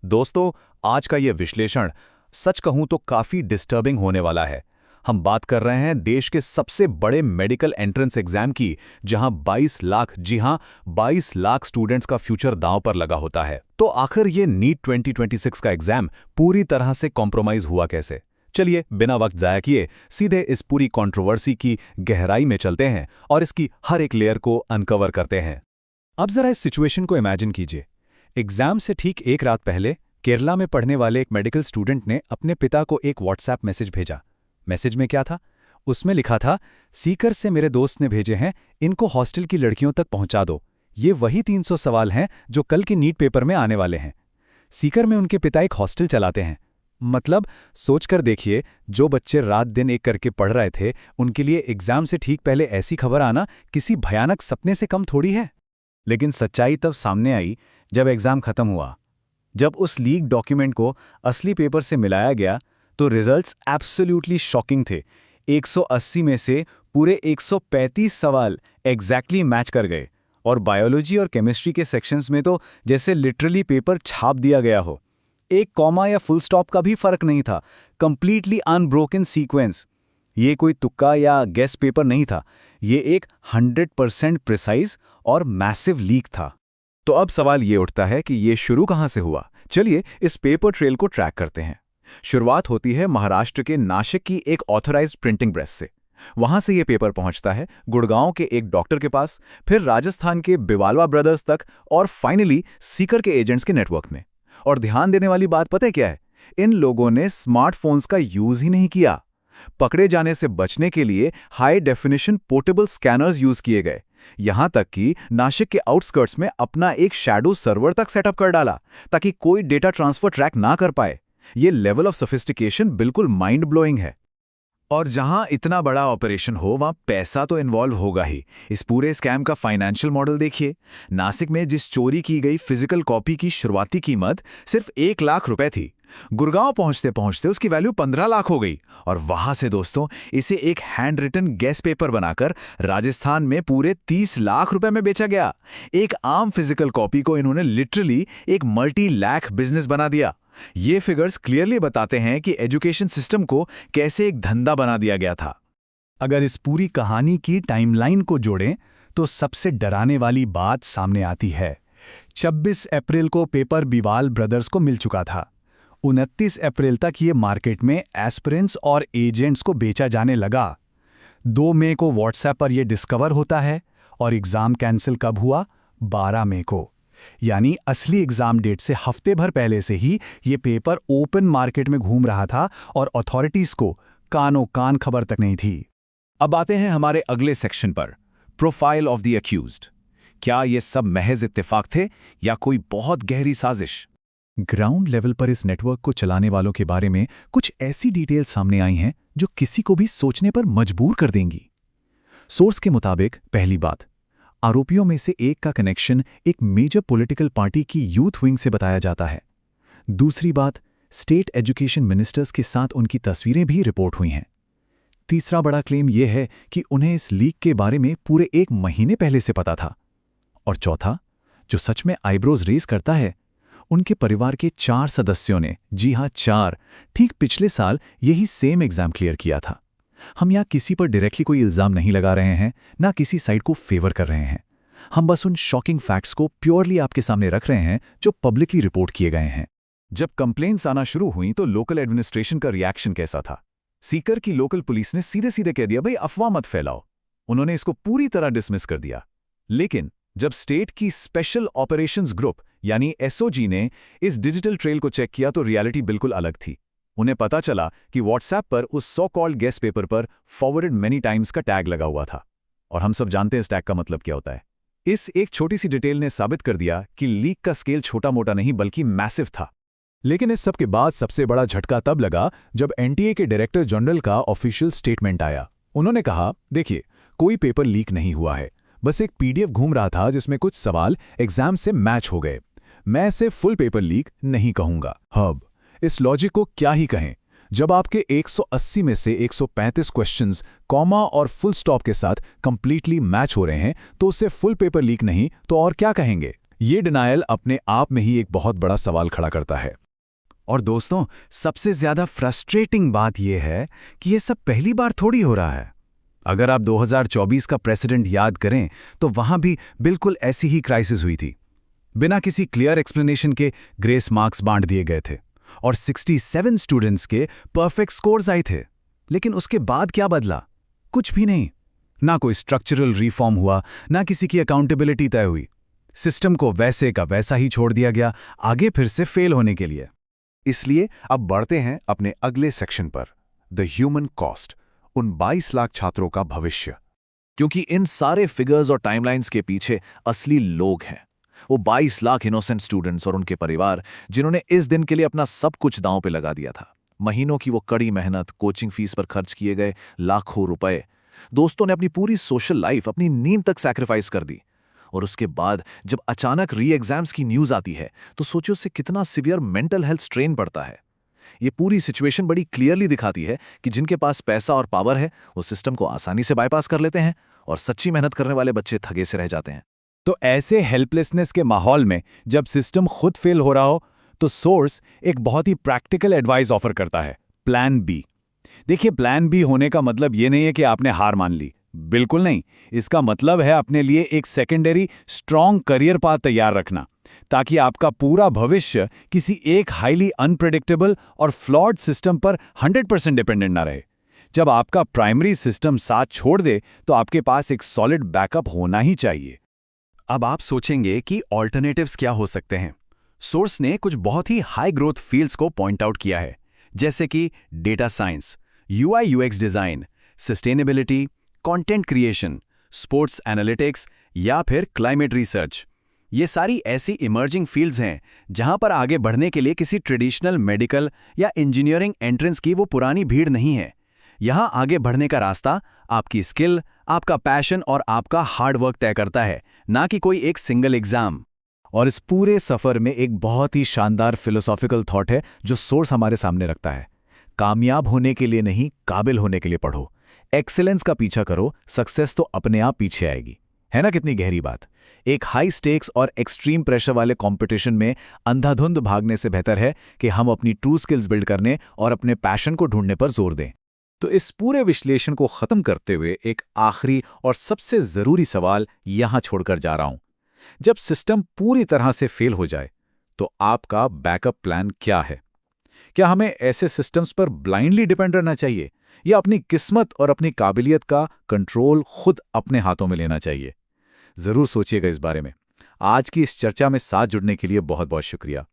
दोस्तों, आज का ये विश्लेषण सच कहूं तो काफी डिस्टर्बिंग होने वाला है। हम बात कर रहे हैं देश के सबसे बड़े मेडिकल एंट्रेंस एग्जाम की, जहां 22 लाख, जी हां 22 लाख स्टूडेंट्स का फ्यूचर दांव पर लगा होता है। तो आखिर ये नीट 2026 का एग्जाम पूरी तरह से कॉम्प्रोमाइज हुआ कैसे? चलिए बिना वक्त जाया किए सीधे इस पूरी कंट्रोवर्सी की गहराई में चलते हैं और इसकी हर एक लेयर को अनकवर करते हैं। अब जरा इस सिचुएशन को इमेजिन कीजिए। एग्जाम से ठीक एक रात पहले केरला में पढ़ने वाले एक मेडिकल स्टूडेंट ने अपने पिता को एक व्हाट्सएप मैसेज भेजा। मैसेज में क्या था? उसमें लिखा था, सीकर से मेरे दोस्त ने भेजे हैं, इनको हॉस्टल की लड़कियों तक पहुंचा दो। ये वही 300 सवाल हैं जो कल के नीट पेपर में आने वाले हैं। सीकर में उनके पिता एक हॉस्टल चलाते हैं। मतलब सोचकर देखिए, जो बच्चे रात दिन एक करके पढ़ रहे थे, उनके लिए एग्जाम से ठीक पहले ऐसी खबर आना किसी भयानक सपने से कम थोड़ी है। लेकिन सच्चाई तब सामने आई जब एग्जाम खत्म हुआ। जब उस लीक डॉक्यूमेंट को असली पेपर से मिलाया गया तो रिजल्ट्स एब्सोल्युटली शॉकिंग थे। 180 में से पूरे 135 सवाल एग्जैक्टली मैच कर गए, और बायोलॉजी और केमिस्ट्री के सेक्शंस में तो जैसे लिटरली पेपर छाप दिया गया हो। एक कॉमा या फुल स्टॉप का भी फर्क नहीं था। Completely unbroken sequence. ये कोई तुक्का या गेस पेपर नहीं था, ये एक 100% प्रिसाइज और मैसिव लीक था। तो अब सवाल ये उठता है कि ये शुरू कहां से हुआ? चलिए इस पेपर ट्रेल को ट्रैक करते हैं। शुरुआत होती है महाराष्ट्र के नासिक की एक ऑथराइज्ड प्रिंटिंग प्रेस से। वहां से ये पेपर पहुंचता है गुड़गांव के एक डॉक्टर के पास, फिर राजस्थान के बिवालवा ब्रदर्स तक, और फाइनली सीकर के एजेंट्स के नेटवर्क में। और ध्यान देने वाली बात पता है क्या है? इन लोगों ने स्मार्टफोन्स का यूज ही नहीं किया। पकड़े जाने से बचने के लिए high definition portable scanners use किए गए। यहां तक कि नासिक के आउटस्कर्ट्स में अपना एक शैडो सर्वर तक सेटअप कर डाला ताकि कोई डेटा ट्रांसफर ट्रैक ना कर पाए। ये लेवल ऑफ सोफिस्टिकेशन बिल्कुल माइंड ब्लोइंग है। और जहां इतना बड़ा ऑपरेशन हो, वहां पैसा तो इन्वॉल्व होगा ही। इस पूरे स्कैम का फाइनेंशियल मॉडल देखिए। नासिक में जिस चोरी की गई फिजिकल कॉपी की शुरुआती कीमत सिर्फ 1 लाख रुपए थी, गुड़गांव पहुंचते पहुंचते उसकी वैल्यू 15 लाख हो गई। और वहां से दोस्तों इसे एक हैंड रिटन गेस पेपर बनाकर राजस्थान में पूरे 30 लाख रुपए में बेचा गया। एक आम फिजिकल कॉपी को इन्होंने लिटरली एक मल्टी लाख बिजनेस बना दिया। ये फिगर्स क्लियरली बताते हैं कि एजुकेशन सिस्टम को कैसे एक धंधा बना दिया गया था। अगर इस पूरी कहानी की टाइमलाइन को जोड़ें तो सबसे डराने वाली बात सामने आती है। 26 अप्रैल को पेपर बिवाल ब्रदर्स को मिल चुका था। 29 अप्रैल तक ये मार्केट में एस्पिरेंट्स और एजेंट्स को बेचा जाने लगा। 2 मई को व्हाट्सएप पर यह डिस्कवर होता है, और एग्जाम कैंसिल कब हुआ? 12 मई को। यानी असली एग्जाम डेट से हफ्ते भर पहले से ही ये पेपर ओपन मार्केट में घूम रहा था और अथॉरिटीज को कानों कान खबर तक नहीं थी। अब आते हैं हमारे अगले सेक्शन पर, प्रोफाइल ऑफ द अक्यूज्ड। क्या ये सब महज इत्तेफाक थे या कोई बहुत गहरी साजिश? ग्राउंड लेवल पर इस नेटवर्क को चलाने वालों के बारे में कुछ ऐसी डिटेल्स सामने आई हैं जो किसी को भी सोचने पर मजबूर कर देंगी। सोर्स के मुताबिक पहली बात, आरोपियों में से एक का कनेक्शन एक मेजर पॉलिटिकल पार्टी की यूथ विंग से बताया जाता है। दूसरी बात, स्टेट एजुकेशन मिनिस्टर्स के साथ उनकी तस्वीरें भी रिपोर्ट हुई हैं। तीसरा बड़ा क्लेम यह है कि उन्हें इस लीक के बारे में पूरे 1 महीने पहले से पता था। और चौथा, जो सच में आईब्रोज रेज करता है, उनके परिवार के 4 सदस्यों ने, जी हां 4, ठीक पिछले साल यही सेम एग्जाम क्लियर किया था। हम यहां किसी पर डायरेक्टली कोई इल्जाम नहीं लगा रहे हैं, ना किसी साइड को फेवर कर रहे हैं। हम बस उन शॉकिंग फैक्ट्स को प्योरली आपके सामने रख रहे हैं जो पब्लिकली रिपोर्ट किए गए हैं। जब कंप्लेंट्स आना शुरू हुई तो लोकल एडमिनिस्ट्रेशन का रिएक्शन कैसा था? सीकर की लोकल पुलिस ने सीधे सीधे कह दिया, भाई अफवाह मत फैलाओ। उन्होंने इसको पूरी तरह डिसमिस कर दिया। लेकिन जब स्टेट की स्पेशल ऑपरेशंस ग्रुप यानी एसओजी ने इस डिजिटल ट्रेल को चेक किया तो रियलिटी बिल्कुल अलग थी। उन्हें पता चला कि व्हाट्सएप पर उस सो कॉल्ड गेस पेपर पर फॉरवर्डेड मेनी टाइम्स का टैग लगा हुआ था। और हम सब जानते हैं इस टैग का मतलब क्या होता है। इस एक छोटी सी डिटेल ने साबित कर दिया कि लीक का स्केल छोटा मोटा नहीं बल्कि मैसिव था। लेकिन इस सब के बाद सबसे बड़ा झटका तब लगा जब एनटीए के डायरेक्टर जनरल का ऑफिशियल स्टेटमेंट आया। उन्होंने कहा, देखिए कोई पेपर लीक नहीं हुआ है, बस एक पीडीएफ घूम रहा था जिसमें कुछ सवाल एग्जाम से मैच हो गए। मैं इसे फुल पेपर लीक नहीं कहूंगा। हब इस लॉजिक को क्या ही कहें, जब आपके 180 में से 135 क्वेश्चंस कॉमा और फुल स्टॉप के साथ कंप्लीटली मैच हो रहे हैं तो उसे फुल पेपर लीक नहीं तो और क्या कहेंगे? ये डिनायल अपने आप में ही एक बहुत बड़ा सवाल खड़ा करता है। और दोस्तों, सबसे ज्यादा फ्रस्ट्रेटिंग बात यह है कि ये सब पहली बार थोड़ी हो रहा है। अगर आप 2024 का प्रेसिडेंट याद करें तो वहां भी बिल्कुल ऐसी ही क्राइसिस हुई थी। बिना किसी क्लियर एक्सप्लेनेशन के ग्रेस मार्क्स बांट दिए गए थे और 67 स्टूडेंट्स के परफेक्ट स्कोर्स आए थे। लेकिन उसके बाद क्या बदला? कुछ भी नहीं। ना कोई स्ट्रक्चरल रिफॉर्म हुआ, ना किसी की अकाउंटेबिलिटी तय हुई। सिस्टम को वैसे का वैसा ही छोड़ दिया गया, आगे फिर से फेल होने के लिए। इसलिए अब बढ़ते हैं अपने अगले सेक्शन पर, द ह्यूमन कॉस्ट, उन 22 लाख छात्रों का भविष्य। क्योंकि इन सारे फिगर्स और टाइमलाइंस के पीछे असली लोग हैं, वो 22 लाख इनोसेंट स्टूडेंट्स और उनके परिवार, जिन्होंने इस दिन के लिए अपना सब कुछ दांव पे लगा दिया था। महीनों की वो कड़ी मेहनत, कोचिंग फीस पर खर्च किए गए लाखों रुपए, दोस्तों ने अपनी पूरी सोशल लाइफ, अपनी नींद तक सैक्रिफाइस कर दी। और उसके बाद जब अचानक री एग्जाम्स की न्यूज आती है तो सोचो उससे कितना सिवियर मेंटल हेल्थ स्ट्रेन पड़ता है। ये पूरी सिचुएशन बड़ी क्लियरली दिखाती है कि जिनके पास पैसा और पावर है वो सिस्टम को आसानी से बाईपास कर लेते हैं और सच्ची मेहनत करने वाले बच्चे थगे से रह जाते हैं। तो ऐसे हेल्पलेसनेस के माहौल में जब सिस्टम खुद फेल हो रहा हो तो सोर्स एक बहुत ही प्रैक्टिकल एडवाइस ऑफर करता है, प्लान बी। देखिए, प्लान बी होने का मतलब ये नहीं है कि आपने हार मान ली, बिल्कुल नहीं। इसका मतलब है अपने लिए एक सेकेंडरी स्ट्रॉन्ग करियर पाथ तैयार रखना, ताकि आपका पूरा भविष्य किसी एक हाईली अनप्रेडिक्टेबल और फ्लॉड सिस्टम पर 100% डिपेंडेंट ना रहे। जब आपका प्राइमरी सिस्टम साथ छोड़ दे तो आपके पास एक सॉलिड बैकअप होना ही चाहिए। अब आप सोचेंगे कि ऑल्टरनेटिव्स क्या हो सकते हैं। सोर्स ने कुछ बहुत ही हाई ग्रोथ फील्ड्स को पॉइंट आउट किया है, जैसे कि data science, UI UX design, sustainability, content creation, sports analytics या फिर क्लाइमेट रिसर्च। ये सारी ऐसी इमर्जिंग फील्ड्स हैं जहां पर आगे बढ़ने के लिए किसी ट्रेडिशनल मेडिकल या इंजीनियरिंग एंट्रेंस की वो पुरानी भीड़ नहीं है। यहां आगे बढ़ने का रास्ता आपकी स्किल, आपका पैशन और आपका हार्ड वर्क तय करता है, ना कि कोई एक सिंगल एग्जाम। और इस पूरे सफर में एक बहुत ही शानदार फिलोसॉफिकल थॉट है जो सोर्स हमारे सामने रखता है। कामयाब होने के लिए नहीं, काबिल होने के लिए पढ़ो। एक्सीलेंस का पीछा करो, सक्सेस तो अपने आप पीछे आएगी। है ना कितनी गहरी बात? एक हाई स्टेक्स और एक्सट्रीम प्रेशर वाले कंपटीशन में अंधाधुंध भागने से बेहतर है कि हम अपनी ट्रू स्किल्स बिल्ड करने और अपने पैशन को ढूंढने पर जोर दें। तो इस पूरे विश्लेषण को खत्म करते हुए एक आखिरी और सबसे जरूरी सवाल यहां छोड़कर जा रहा हूं। जब सिस्टम पूरी तरह से फेल हो जाए तो आपका बैकअप प्लान क्या है? क्या हमें ऐसे सिस्टम्स पर ब्लाइंडली डिपेंड रहना चाहिए या अपनी किस्मत और अपनी काबिलियत का कंट्रोल खुद अपने हाथों में लेना चाहिए? जरूर सोचिएगा इस बारे में। आज की इस चर्चा में साथ जुड़ने के लिए बहुत बहुत शुक्रिया।